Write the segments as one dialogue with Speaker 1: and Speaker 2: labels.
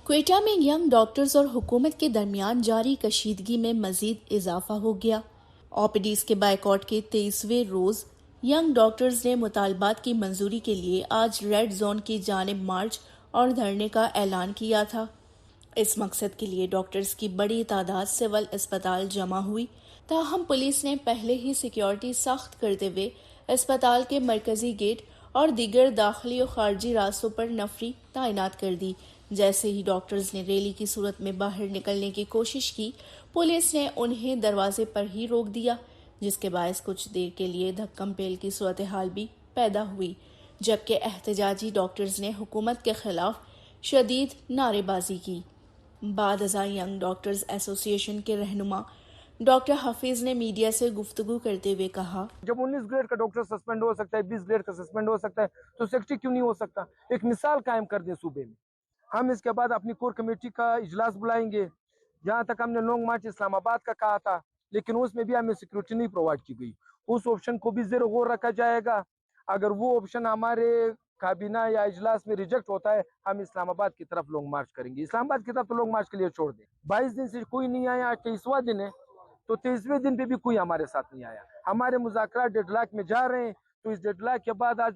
Speaker 1: کوئٹہ میں young doctors اور حکومت کے درمیان جاری کشیدگی میں مزید اضافہ ہو گیا۔ او پی ڈیز کے بائیکاٹ کے 23ویں روز ینگ ڈاکٹرز نے مطالبات کی منظوری کے لیے آج ریڈ زون کی جانب مارچ اور دھرنے کا اعلان کیا تھا۔ اس مقصد کے لیے ڈاکٹرز کی بڑی تعداد سول اسپتال جمع ہوئی، تاہم پولیس نے پہلے ہی سیکیورٹی سخت کرتے ہوئے اسپتال کے مرکزی گیٹ اور دیگر داخلی و خارجی راستوں پر نفری تعینات کر دی۔ جیسے ہی ڈاکٹرز نے ریلی کی صورت میں باہر نکلنے کی کوشش کی، پولیس نے انہیں دروازے پر ہی روک دیا، جس کے باعث کچھ دیر کے لیے دھکم پیل کی صورتحال بھی پیدا ہوئی، جبکہ احتجاجی ڈاکٹرز نے حکومت کے خلاف شدید نعرے بازی کی۔ بعد ازاں ینگ ڈاکٹرز ایسوسی ایشن کے رہنما ڈاکٹر حفیظ نے میڈیا سے گفتگو کرتے ہوئے کہا،
Speaker 2: جب 19 گریڈ کا ڈاکٹر سسپینڈ ہو سکتا ہے، 20 گریڈ کا سسپینڈ ہو سکتا ہے، تو سیکٹری کیوں نہیں ہو سکتا؟ ایک مثال قائم کر دیں صوبے میں۔ ہم اس کے بعد اپنی کور کمیٹی کا اجلاس بلائیں گے۔ جہاں تک ہم نے لانگ مارچ اسلام آباد کا کہا تھا، لیکن اس میں بھی ہمیں سیکورٹی نہیں پرووائڈ کی گئی۔ اس آپشن کو بھی زیر غور رکھا جائے گا۔ اگر وہ آپشن ہمارے کابینہ یا اجلاس میں ریجیکٹ ہوتا ہے، ہم اسلام آباد کی طرف لانگ مارچ کریں گے۔ اسلام آباد کی طرف تو لانگ مارچ کے لیے چھوڑ دیں۔ 22 دن سے کوئی نہیں آیا، 23واں دن ہے، تو 23ویں دن پہ بھی کوئی ہمارے ساتھ نہیں آیا۔ ہمارے مذاکرات ڈیڈ لاک میں جا رہے ہیں، تو اس ڈیڈ لاک کے بعد آج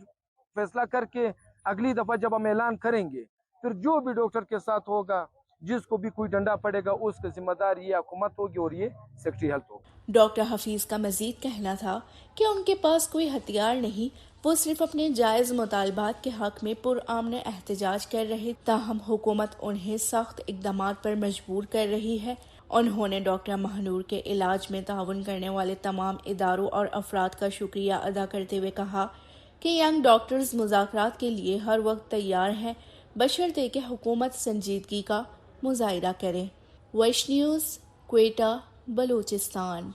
Speaker 2: فیصلہ کر کے اگلی دفعہ جب ہم اعلان کریں گے، پھر جو بھی ڈاکٹر کے ساتھ ہوگا، جس کو بھی کوئی ڈنڈا پڑے گا، اس کا ذمہ دار یہ حکومت ہوگی اور یہ سیکٹری ہیلتھ ہوگی۔
Speaker 1: ڈاکٹر حفیظ کا مزید کہنا تھا کہ ان کے پاس کوئی ہتھیار نہیں، وہ صرف اپنے جائز مطالبات کے حق میں پرامن احتجاج کر رہے، تاہم حکومت انہیں سخت اقدامات پر مجبور کر رہی ہے۔ انہوں نے ڈاکٹر مہنور کے علاج میں تعاون کرنے والے تمام اداروں اور افراد کا شکریہ ادا کرتے ہوئے کہا کہ ینگ ڈاکٹرز مذاکرات کے لیے ہر وقت تیار ہیں، بشرطے کہ حکومت سنجیدگی کا مظاہرہ کرے۔ ویش نیوز، کوئٹہ، بلوچستان۔